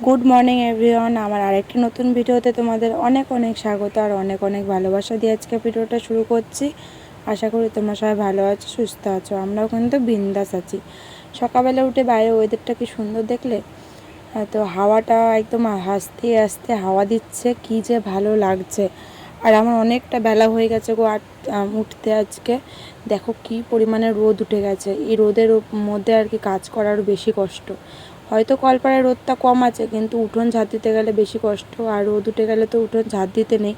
Good morning everyone, আমার আরেকটি নতুন ভিডিওতে তোমাদের অনেক অনেক স্বাগত আর অনেক অনেক ভালোবাসা দিয়ে আজকে ভিডিওটা শুরু করছি। আশা করি তোমরা সবাই ভালো আছো, সুস্থ আছো। আমরাও কিন্তু বিন্দাস আছি। সকালবেলা উঠে বাইরে ওয়েদারটা কি সুন্দর দেখলে, তো হাওয়াটা একদম আস্তে আস্তে হাওয়া দিচ্ছে, কি যে ভালো লাগছে। আর আমার অনেকটা বেলা হয়ে গেছে গো উঠতে। আজকে দেখো কি পরিমাণে রোদ উঠে গেছে। এই রোদের মধ্যে আর কি কাজ করার বেশি কষ্ট। হয়তো কলপাড়ায় রোদটা কম আছে, কিন্তু উঠোন ঝাড় দিতে গেলে বেশি কষ্ট। আর রোদ উঠে গেলে তো উঠোন ঝাড় দিতে নেই,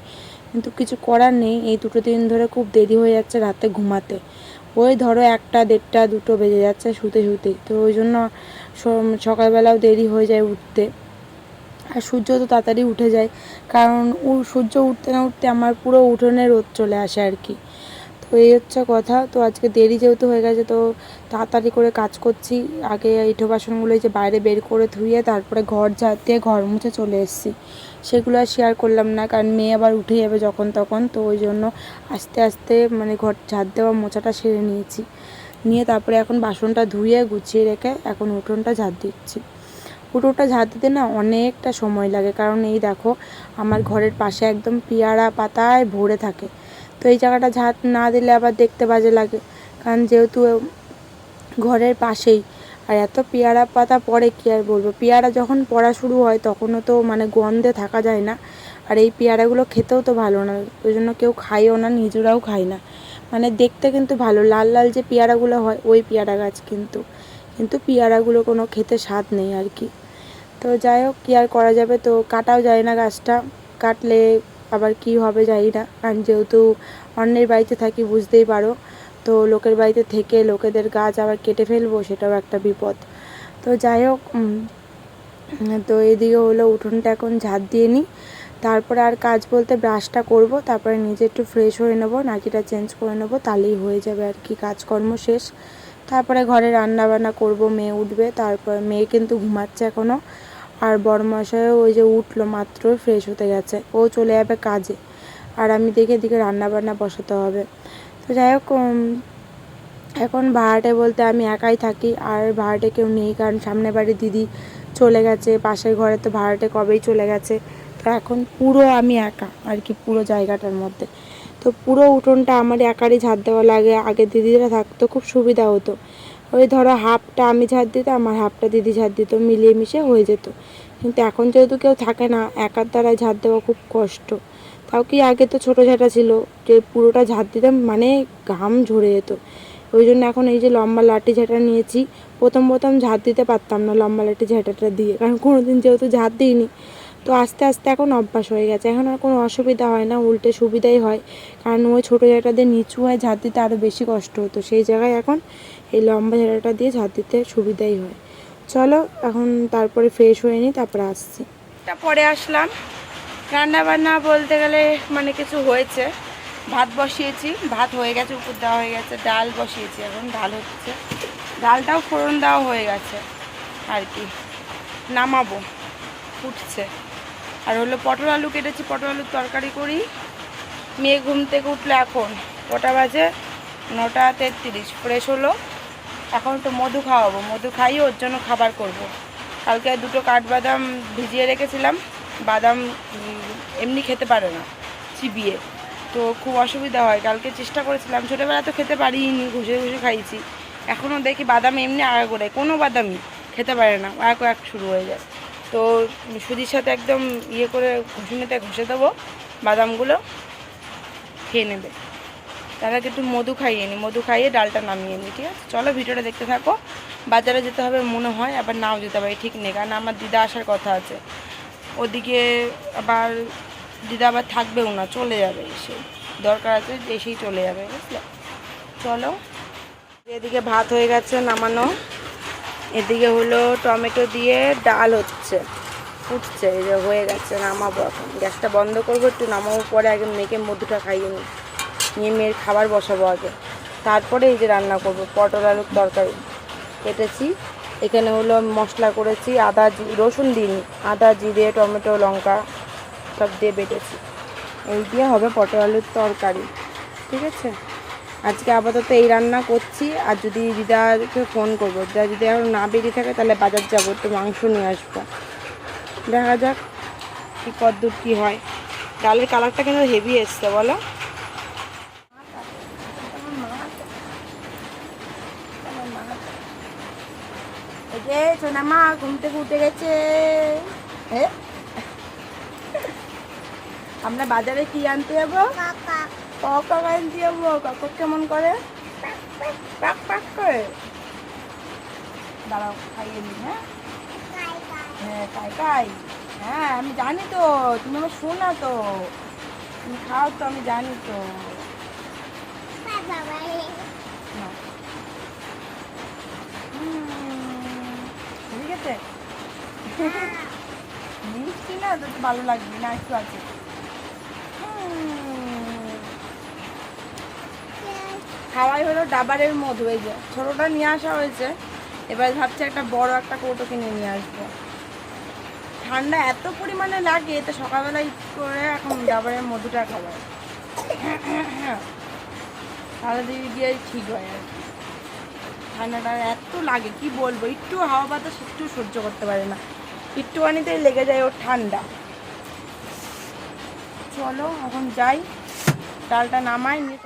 কিন্তু কিছু করার নেই। এই দুটো দিন ধরে খুব দেরি হয়ে যাচ্ছে রাতে ঘুমাতে। ওই ধরো 1টা 1:30 2টো বেজে যাচ্ছে শুতে শুতে। তো ওই জন্য সকালবেলাও দেরি হয়ে যায় উঠতে। আর সূর্য তো তাড়াতাড়ি উঠে যায়, কারণ সূর্য উঠতে না উঠতে আমার পুরো উঠোনে রোদ চলে আসে আর কি। তো এই হচ্ছে কথা। তো আজকে দেরি যেহেতু হয়ে গেছে, তো তাড়াতাড়ি করে কাজ করছি। আগে এঁঠো বাসনগুলো যে বাইরে বের করে ধুয়ে তারপরে ঘর ঝাড় দিয়ে ঘর মুছে চলে এসেছি। সেগুলো আর শেয়ার করলাম না, কারণ মেয়ে আবার উঠে যাবে যখন তখন। তো ওই জন্য আস্তে আস্তে ঘর ঝাড় দেওয়া মোছাটা সেরে নিয়েছি। নিয়ে তারপরে এখন বাসনটা ধুয়ে গুছিয়ে রেখে এখন উঠোনটা ঝাড় দিচ্ছি। উঠোনটা ঝাড় দিতে না অনেকটা সময় লাগে, কারণ এই দেখো আমার ঘরের পাশে একদম পেয়ারা পাতায় ভরে থাকে। তো এই জায়গাটা ঝাড় না দিলে আবার দেখতে বাজে লাগে, কারণ যেহেতু ঘরের পাশেই। আর এত পেয়ারা পাতা পড়ে কি আর বলবো। পেয়ারা যখন পড়া শুরু হয় তখনও তো গন্ধে থাকা যায় না। আর এই পেয়ারাগুলো খেতেও তো ভালো না, ওই জন্য কেউ খায়ও না, নিজেরাও খায় না। দেখতে কিন্তু ভালো, লাল লাল যে পেয়ারাগুলো হয় ওই পেয়ারা গাছ, কিন্তু পেয়ারাগুলো কোনো খেতে স্বাদ নেই আর কি। তো যাই হোক, কী আর করা যাবে। তো কাটাও যায় না গাছটা, কাটলে আবার কি হবে জানি না, কারণ যেহেতু অন্যের বাড়িতে থাকি বুঝতেই পারো। তো লোকের বাড়িতে থেকে লোকেদের গাছ আবার কেটে ফেলবো, সেটাও একটা বিপদ। তো যাই হোক, তো এদিকে হলো উঠোনটা এখন ঝাড় দিয়ে নিই। তারপরে আর কাজ বলতে ব্রাশটা করব, তারপরে নিজে একটু ফ্রেশ হয়ে নেবো, নাকিটা চেঞ্জ করে নেবো, তাহলেই হয়ে যাবে আর কি কাজকর্ম শেষ। তারপরে ঘরে রান্না বান্না করব, মেয়ে উঠবে। তারপর মেয়ে কিন্তু ঘুমাচ্ছে এখনও। আর বড়মশাইও ওই যে উঠলো মাত্র, ফ্রেশ হতে গেছে, ও চলে যাবে কাজে। আর আমি দেখে দিকে রান্না বান্না বসাতে হবে। তো যাই হোক, এখন ভাড়াটে বলতে আমি একাই থাকি, আর ভাড়াটে কেউ নেই, কারণ সামনে বাড়ি দিদি চলে গেছে, পাশের ঘরে তো ভাড়াটে কবেই চলে গেছে। তো এখন পুরো আমি একা আর কি পুরো জায়গাটার মধ্যে। তো পুরো উঠোনটা আমার একারই ঝাড় দেওয়া লাগে। আগে দিদিরা থাকতো, খুব সুবিধা হতো। ওই ধরো হাফটা আমি ঝাড় দিতাম আর হাফটা দিদি ঝাড় দিত, মিলিয়ে মিশে হয়ে যেত। কিন্তু এখন যেহেতু কেউ থাকে না, একার দ্বারাই ঝাড় দেওয়া খুব কষ্ট। তাও কি আগে তো ছোটো ঝাঁটা ছিল, যে পুরোটা ঝাড় দিতাম ঘাম ঝরে যেত। ওই জন্য এখন এই যে লম্বা লাঠি ঝাঁটা নিয়েছি। প্রথম ঝাড় দিতে পারতাম না লম্বা লাঠি ঝাঁটাটা দিয়ে, কারণ কোনো দিন যেহেতু ঝাড় দিইনি। তো আস্তে আস্তে এখন অভ্যাস হয়ে গেছে, এখন আর কোনো অসুবিধা হয় না, উল্টে সুবিধাই হয়। কারণ ওই ছোটো ঝাঁটা দিয়ে নিচু হয়ে ঝাড় দিতে আরও বেশি কষ্ট হতো, সেই জায়গায় এখন এই লম্বা ঝাঁটাটা দিয়ে ঝাড় দিতে সুবিধাই হয়। চলো এখন তারপরে ফ্রেশ হয়ে নিই, তারপরে আসছি। পরে আসলাম। রান্না বান্না বলতে গেলে কিছু হয়েছে। ভাত বসিয়েছি, ভাত হয়ে গেছে, উপর দেওয়া হয়ে গেছে। ডাল বসিয়েছি, এখন ডাল হচ্ছে। ডালটাও ফোড়ন দেওয়া হয়ে গেছে আর কি, নামাবো, ফুটছে। আর হলো পটল আলু কেটেছি, পটল আলুর তরকারি করি। মেয়ে ঘুম থেকে উঠলো, এখন কটা বাজে, 9:33। ফ্রেশ হলো, এখন তো মধু খাওয়াবো, মধু খাইয়ে ওর জন্য খাবার করব। কালকে 2টো কাঠবাদাম ভিজিয়ে রেখেছিলাম। বাদাম এমনি খেতে পারে না চিবিয়ে, তো খুব অসুবিধা হয়। কালকে চেষ্টা করেছিলাম, ছোটোবেলা তো খেতে পারিনি, ঘষে ঘষে খাইছি। এখনও দেখি বাদাম এমনি করে কোনো বাদামই খেতে পারে না, এক শুরু হয়ে যায়। তো সুজির সাথে একদম করে ঘষুনিতে ঘষে দেবো, বাদামগুলো খেয়ে নেবে। তার আগে একটু মধু খাইয়ে নিই, মধু খাইয়ে ডালটা নামিয়ে নিই, ঠিক আছে? চলো ভিডিওটা দেখতে থাকো। বাজারে যেতে হবে মনে হয়, আবার নাও যেতে পারি, ঠিক নেই, কারণ আমার দিদা আসার কথা আছে। ওদিকে আবার দিদা আবার থাকবেও না, চলে যাবে, এসে দরকার আছে এসেই চলে যাবে, বুঝলে? চলো, এদিকে ভাত হয়ে গেছে নামানো, এদিকে হলো টমেটো দিয়ে ডাল হচ্ছে, ফুটছে, এই যে হয়ে গেছে, নামাবো। এখন গ্যাসটা বন্ধ করবো, একটু নামাবো, পরে আগে মেয়েকে মধুটা খাইয়ে নিয়ে মেয়ের খাবার বসাবো আগে, তারপরে এই যে রান্না করবো। পটল আলুর তরকারি কেটেছি, এখানে হলো মশলা করেছি, রসুন দিইনি, আদা জিরে টমেটো লঙ্কা সব দিয়ে বেটেছি। এই দিয়ে হবে পটল আলুর তরকারি, ঠিক আছে? আজকে আপাতত এই রান্না করছি। আর যদি দিদাকে ফোন করবো, দিদা যদি এখন না বেরিয়ে থাকে তাহলে বাজার যাবো, একটু মাংস নিয়ে আসবো। দেখা যাক কি কদ্দূর কি হয়। ডালের কালারটা কিন্তু হেভি এসছে বলো। এই যে সোনামা ঘুম থেকে উঠে গেছে। আমরা বাজারে কি আনতে যাবো? কাকা আনতে যাবো। কাকা কেমন করে? পাক পাক করে। দাঁড়াও খাইয়ে নি। হ্যাঁ হ্যাঁ কাই কাই। হ্যাঁ আমি জানি তো, তুমি আমার শোনা তো, তুমি খাও তো, আমি জানি তো। ঠিক আছে মিষ্টি না তো ভালো লাগবে না, একটু আছে। খাওয়াই হলো ডাবারের মধু। এই যে ছোটোটা নিয়ে আসা হয়েছে, এবার ভাবছি একটা বড় একটা কৌটো কিনে নিয়ে আসবো। ঠান্ডা এত পরিমাণে লাগে তো সকালবেলায় করে এখন ডাবারের মধুটা খাওয়াই, তাহলে দিয়ে গিয়ে ঠিক হয় আর কি। ঠান্ডাটা এত লাগে কি বলবো, একটু হাওয়া বাতাস একটু সহ্য করতে পারে না, একটুখানিতেই লেগে যায় ওর ঠান্ডা। চলো এখন যাই, ডালটা নামাই নিয়ে।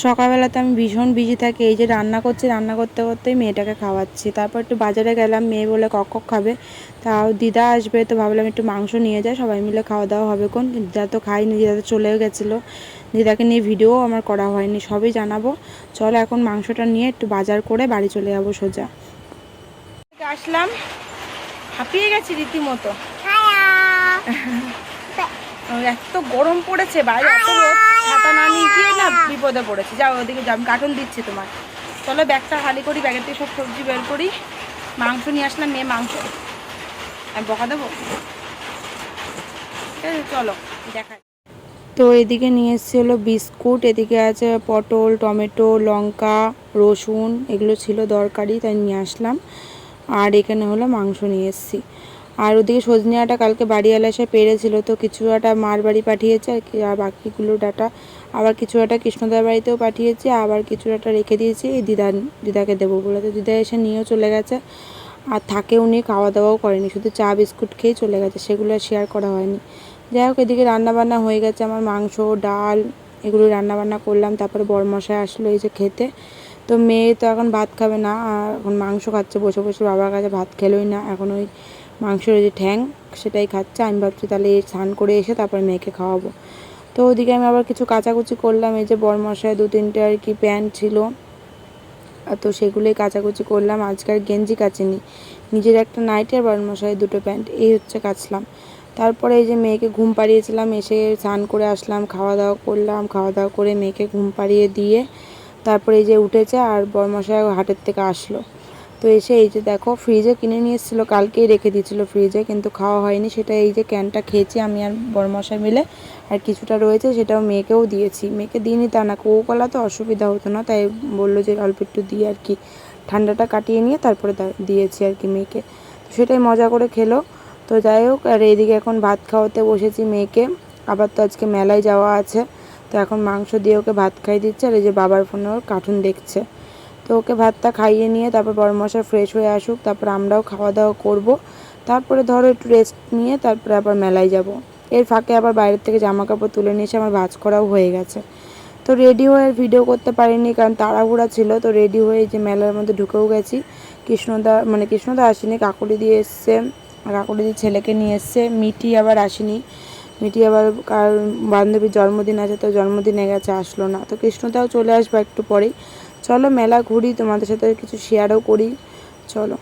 সকালবেলাতে আমি ভীষণ বিজি থাকি, এই যে রান্না করছি, রান্না করতে করতেই মেয়েটাকে খাওয়াচ্ছি। তারপর একটু বাজারে গেলাম, মেয়ে বলে কক খাবে, তাও দিদা আসবে তো ভাবলাম একটু মাংস নিয়ে যায়, সবাই মিলে খাওয়া দাওয়া হবে। কোন দিদা তো খাইনি, দিদা তো চলেও গেছিলো, দিদাকে নিয়ে ভিডিও আমার করা হয়নি, সবই জানাবো। চলো এখন মাংসটা নিয়ে একটু বাজার করে বাড়ি চলে যাবো সোজা। আসলাম, হাঁপিয়ে গেছি রীতিমতো। এত গরম পড়েছে বাইরে, এত রোদ, ছাতা না নিয়ে গিয়ে না বিপদে পড়েছে। যাও ওদিকে যাও, কার্টুন দিচ্ছি তোমার। চলো ব্যাগটা খালি করি, ব্যাগের থেকে সব সবজি বের করি। মাংস নিয়ে আসলাম, মেয়ে মাংস আমি বকা দেবো, ঠিক আছে চলো দেখাই। তো এদিকে নিয়ে এসেছি হলো বিস্কুট, এদিকে আছে পটল, টমেটো, লঙ্কা, রসুন, এগুলো ছিল দরকারি তাই নিয়ে আসলাম। আর এখানে হলো মাংস নিয়ে এসেছি। আর ওদিকে সজনে ডাঁটা কালকে বাড়িওয়ালা এসে পেরেছিল, তো কিছু ডাঁটা মার বাড়ি পাঠিয়েছে আর বাকিগুলো ডাঁটা আবার কিছু ডাঁটা কৃষ্ণদার বাড়িতেও পাঠিয়েছি, আবার কিছু ডাঁটা রেখে দিয়েছি দিদাকে দেবো বলে, তো দিদা এসে নিয়েও চলে গেছে। আর থাকেও নি, খাওয়া দাওয়াও করেনি, শুধু চা বিস্কুট খেয়েই চলে গেছে, সেগুলো শেয়ার করা হয়নি। যাই হোক, এদিকে রান্নাবান্না হয়ে গেছে, আমার মাংস ডাল এগুলো রান্নাবান্না করলাম। তারপরে বরমশাই আসলো এই যে খেতে। তো মেয়ে তো এখন ভাত খাবে না, এখন মাংস খাচ্ছে বসে বসে, বাবার কাছে ভাত খেলোই না, এখন ওই মাংসের যে ঠ্যাং সেটাই খাচ্ছে। আমি ভাবছি তাহলে স্নান করে এসে তারপরে মেয়েকে খাওয়াবো। তো ওদিকে আমি আবার কিছু কাচাকুচি করলাম, এই যে বরমশায় 2-3টে আর কি প্যান্ট ছিল, তো সেগুলোই কাচাকুচি করলাম। আজকাল গেঞ্জি কাচিনি, নিজের একটা নাইটি আর বরমশায় 2টো প্যান্ট, এই হচ্ছে কাচলাম। তারপরে এই যে মেয়েকে ঘুম পাড়িয়েছিলাম, এসে স্নান করে আসলাম, খাওয়া দাওয়া করলাম, খাওয়া দাওয়া করে মেয়েকে ঘুম পাড়িয়ে দিয়ে তারপরে এই যে উঠেছে আর বরমশাই হাটের থেকে আসলো। তো এসে এই যে দেখো ফ্রিজে কিনে নিয়ে এসেছিলো, কালকেই রেখে দিয়েছিলো ফ্রিজে, কিন্তু খাওয়া হয়নি, সেটা এই যে ক্যানটা খেয়েছি আমি আর বরমশাই মিলে। আর কিছুটা রয়েছে সেটাও মেয়েকেও দিয়েছি, মেয়েকে দিইনি তা না, কোকোকোলা তো অসুবিধা হতো না, তাই বললো যে অল্প একটু দিয়ে আর কি ঠান্ডাটা কাটিয়ে নিয়ে তারপরে দিয়েছি আর কি মেয়েকে। তো সেটাই মজা করে খেলো। তো যাই হোক, আর এইদিকে এখন ভাত খাওয়াতে বসেছি মেয়েকে, আবার তো আজকে মেলায় যাওয়া আছে, তো এখন মাংস দিয়ে ওকে ভাত খাইয়ে দিচ্ছে। আর এই যে বাবার ফোনে ওর কার্টুন দেখছে। তো ওকে ভাতটা খাইয়ে নিয়ে তারপর বরমশাই ফ্রেশ হয়ে আসুক, তারপর আমরাও খাওয়া দাওয়া করব। তারপরে ধরো একটু রেস্ট নিয়ে তারপরে আবার মেলায় যাব। এর ফাঁকে আবার বাইরের থেকে জামা কাপড় তুলে নিয়ে এসে আমার ভাঁজ করাও হয়ে গেছে। তো রেডি হয়ে ভিডিও করতে পারিনি, কারণ তাড়াহুড়া ছিল। তো রেডি হয়ে যে মেলার মধ্যে ঢুকেও গেছি। কৃষ্ণদা আসেনি, কাকুলি দিয়ে এসছে, কাকুলি দিয়ে ছেলেকে নিয়ে এসছে। মিটি আবার আসেনি, মিটি আবার কার বান্ধবীর জন্মদিন আছে, তো জন্মদিনে গেছে, আসলো না। তো কৃষ্ণদাও চলে আসবে একটু পরেই। চলো মেলা ঘুরি, তোমাদের সাথে কিছু শেয়ারও করি, চলো।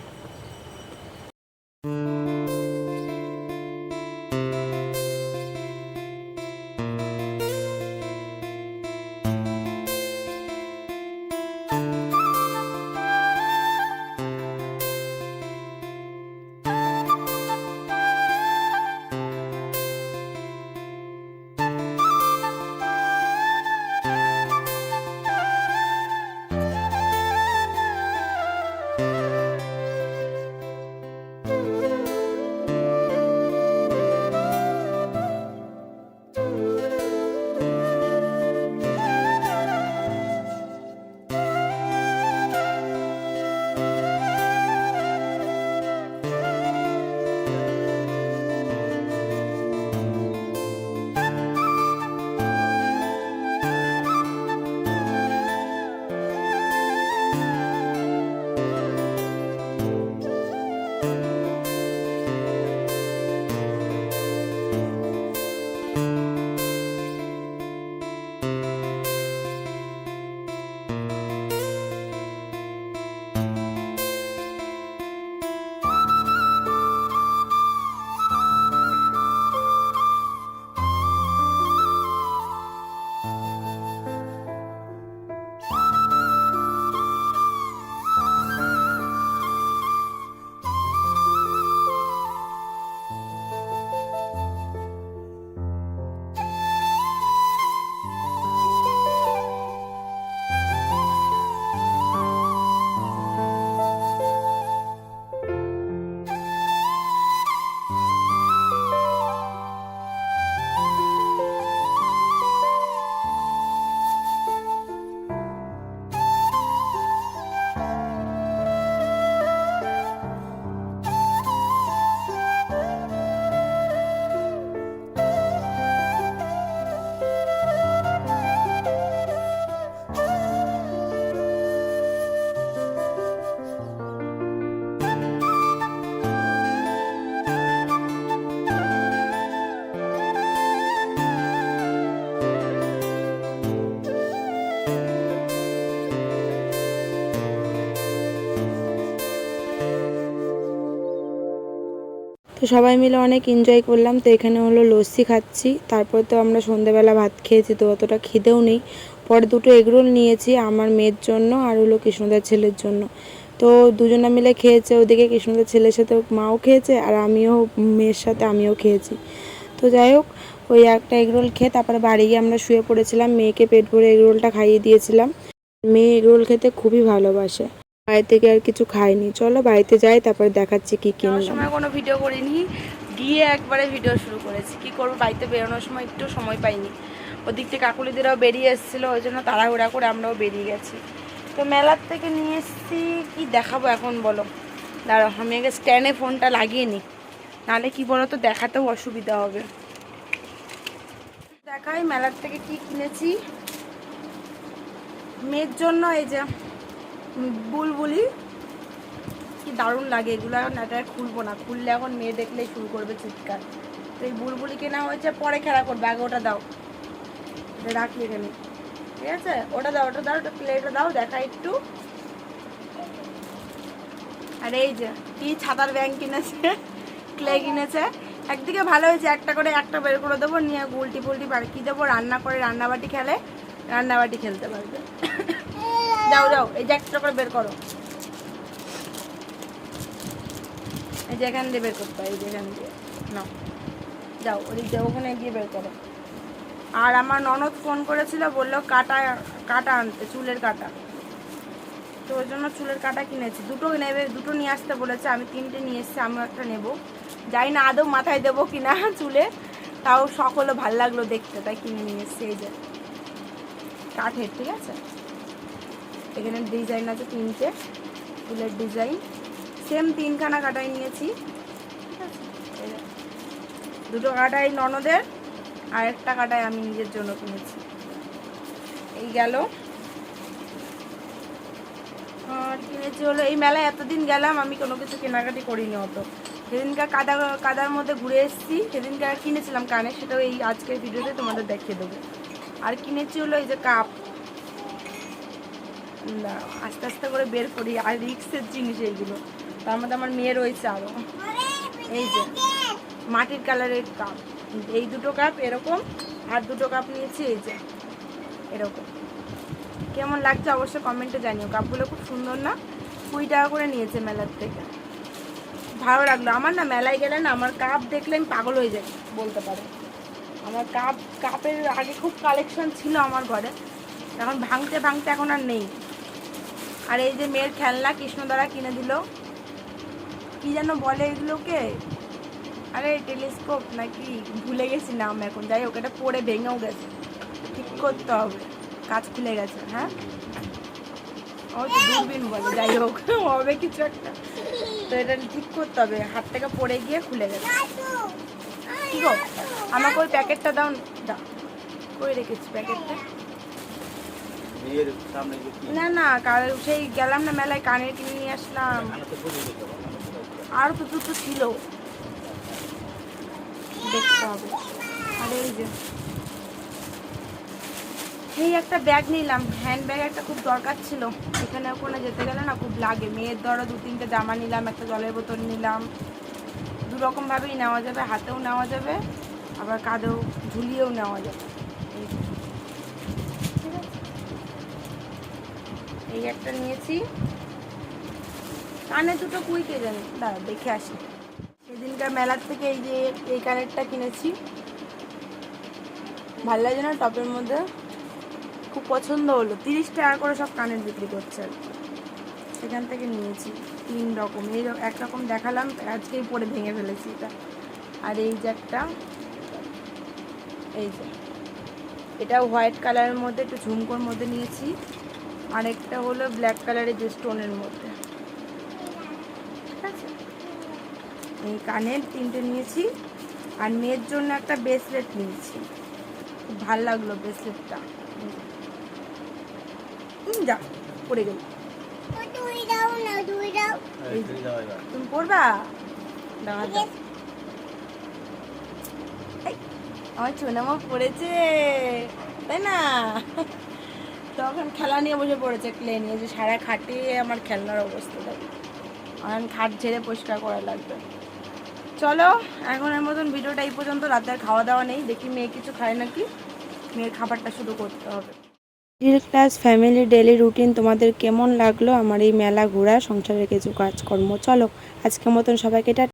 তো সবাই মিলে অনেক এনজয় করলাম। তো এখানে হলো লস্যি খাচ্ছি, তারপর তো আমরা সন্ধ্যাবেলা ভাত খেয়েছি, তো অতটা খিদেও নেই। পরে 2টো এগরোল নিয়েছি আমার মেয়ের জন্য আর হলো কৃষ্ণদার ছেলের জন্য। তো দুজনে মিলে খেয়েছে, ওদিকে কৃষ্ণদার ছেলের সাথে মাও খেয়েছে আর আমিও মেয়ের সাথে আমিও খেয়েছি। তো যাই হোক, ওই একটা এগরোল খেয়ে তারপরে বাড়ি গিয়ে আমরা শুয়ে পড়েছিলাম, মেয়েকে পেট ভরে এগরোলটা খাইয়ে দিয়েছিলাম। মেয়ে এগরোল খেতে খুবই ভালোবাসে, বাড়ি থেকে আর কিছু খাইনি। চলো বাড়িতে যাই, তারপরে দেখাচ্ছি কি কিনলাম। সময় কোনো ভিডিও করিনি, গিয়ে একবারে ভিডিও শুরু করেছি। কি করবো, বাড়িতে বেরোনোর সময় একটু সময় পাইনি। ওদিক থেকে কাকুলিদেরাও বেরিয়ে এসেছিলো, ওই জন্য তাড়াহুড়া করে আমরাও বেরিয়ে গেছি। তো মেলার থেকে নিয়ে এসেছি, কি দেখাবো এখন বলো। দাঁড়াও আমি আগে স্ট্যান্ডে ফোনটা লাগিয়ে নিই, নাহলে কি বলো তো দেখাতেও অসুবিধা হবে। দেখাই মেলার থেকে কি কিনেছি মেয়ের জন্য। এই যে বুলবুলি, কি দারুণ লাগে এগুলো। এখন এটা খুলবো না, খুললে এখন মেয়ে দেখলেই শুরু করবে চিৎকার। তো এই বুলবুলি কেনা হয়েছে, পরে খেলা করবে, আগে ওটা দাও, এটা রাখি এখানে, ঠিক আছে? ওটা দাও, ওটা দাও, ওটা প্লেটটা দাও, দেখা একটু। আর এই যে কি ছাতার ব্যাং কিনেছে, ক্লে কিনেছে। একদিকে ভালো হয়েছে, একটা করে একটা বের করে দেবো, নিয়ে উল্টি পুল্টি পারকি দেবো, রান্না করে রান্নাবাটি খেলে রান্নাবাটি খেলতে পারবে। যাও যাও, এই যে একটা করে বের করো, এই যে এখান দিয়ে বের করতে হয়, এই যে এখান দিয়ে নাও, যাও ওদিক দিয়ে ওখানে গিয়ে বের করো। আর আমার ননদ ফোন করেছিল, বললো কাটা কাটা আনতে, চুলের কাটা। তো ওই জন্য চুলের কাটা কিনেছি, দুটো নেবে, দুটো নিয়ে আসতে বলেছে। আমি 3টে নিয়ে এসেছি, আমিও একটা নেবো। যাই না আদৌ মাথায় দেবো কিনা চুলে, তাও শখ হলো, ভাল লাগলো দেখতে, তাই কিনে নিয়ে এসেছি। এই যে কাঠের, ঠিক আছে? এখানে ডিজাইন আছে 3টে ফুলের ডিজাইন, সেম 3খানা কাটাই নিয়েছি, ঠিক আছে? দুটো কাটাই ননদের, আর একটা কাটাই আমি নিজের জন্য কিনেছি। এই গেল। আর কিনেছি হলো, এই মেলায় এতদিন গেলাম আমি কোনো কিছু কেনাকাটি করিনি অত। সেদিনকার কাদার মধ্যে ঘুরে এসেছি, সেদিনকার কিনেছিলাম কানে, সেটাও এই আজকের ভিডিওতে তোমাদের দেখিয়ে দেবো। আর কিনেছি হলো এই যে কাপ, না আস্তে আস্তে করে বের করি, আর রিক্সের জিনিস এইগুলো। তার মধ্যে আমার মেয়ে রয়েছে আরও। এই যে মাটির কালারের কাপ, এই দুটো কাপ এরকম, আর দুটো কাপ নিয়েছি এই যে এরকম। কেমন লাগছে অবশ্যই কমেন্টে জানিও। কাপগুলো খুব সুন্দর না? 20 টাকা করে নিয়েছে মেলার থেকে, ভালো লাগলো। আমার না মেলায় গেলে না, আমার কাপ দেখলে আমি পাগল হয়ে যাই বলতে পারো। আমার কাপের আগে খুব কালেকশন ছিল আমার ঘরে, এখন ভাঙতে ভাঙতে এখন আর নেই। আর এই যে মেয়ের খেলনা কৃষ্ণদারা কিনে দিল, কি যেন বলে এগুলোকে, আরে টেলিস্কোপ নাকি ভুলে গেছি নাম এখন। যাই হোক, এটা পড়ে ভেঙেও গেছে, ঠিক করতে হবে, কাজ খুলে গেছে। হ্যাঁ, ও তো দূরবীন বলে, যাই হোক হবে কিছু একটা, তো এটা ঠিক করতে হবে। হাত থেকে পড়ে গিয়ে খুলে গেছে। কি গো, আমাকে ওই প্যাকেটটা দাও, দাও, কই রেখেছি প্যাকেটটা? না না, সেই গেলাম না মেলায়, কানের কিনে নিয়ে আসলাম, আর তো দুটো ছিল, দেখতে হবে। আর এই যে এই একটা ব্যাগ নিলাম, হ্যান্ড ব্যাগ একটা খুব দরকার ছিল, এখানে ওখানে যেতে গেলে না খুব লাগে। মেয়ের ধরো 2-3টে জামা নিলাম, একটা জলের বোতল নিলাম, দুরকমভাবেই নেওয়া যাবে, হাতেও নেওয়া যাবে, আবার কাঁধেও ঝুলিয়েও নেওয়া যাবে। ঠিক আছে, এই একটা নিয়েছি। কানে দুটো কুইকে জানি, দাঁড়া দেখে আসি। সেদিনকার মেলার থেকে এই যে এই কানেরটা কিনেছি, ভালো লাগে না, টপের মধ্যে খুব পছন্দ হলো। 30 টাকা করে সব কানের বিক্রি করছে আর কি, সেখান থেকে নিয়েছি 3 রকম। এই একরকম দেখালাম, আজকেই পরে ভেঙে ফেলেছি এটা। আর এই যে একটা, এই যে এটাও হোয়াইট কালারের মধ্যে, একটু ঝুমকোর মধ্যে নিয়েছি। আর একটা হলো ব্ল্যাক কালারের যে স্টোনের মধ্যে, ঠিক আছে? এই কানের 3টে নিয়েছি। আর মেয়ের জন্য একটা ব্রেসলেট নিয়েছি, খুব ভালো লাগলো ব্রেসলেটটা। যা পড়ে গেল, তুমি পড়বা? দাঁড়া, আমার ছোনামা পড়েছে, তাই না? তখন খেলা নিয়ে বসে পড়েছে, ক্লে নিয়ে, যে সারা খাটে আমার খেলনার অবস্থা থাকে, আর খাট ঝেড়ে পরিষ্কার করা লাগবে। চলো এখনের মতন ভিডিওটা এই পর্যন্ত। রাতের খাওয়া দাওয়া নেই, দেখি মেয়ে কিছু খায় নাকি, মেয়ের খাবারটা শুরু করতে হবে। Middle class family daily routine তোমাদের কেমন লাগলো? আমার এই মেলা ঘোরা, সংসারের কিছু কাজকর্ম। চলো আজকের মতন সবাইকে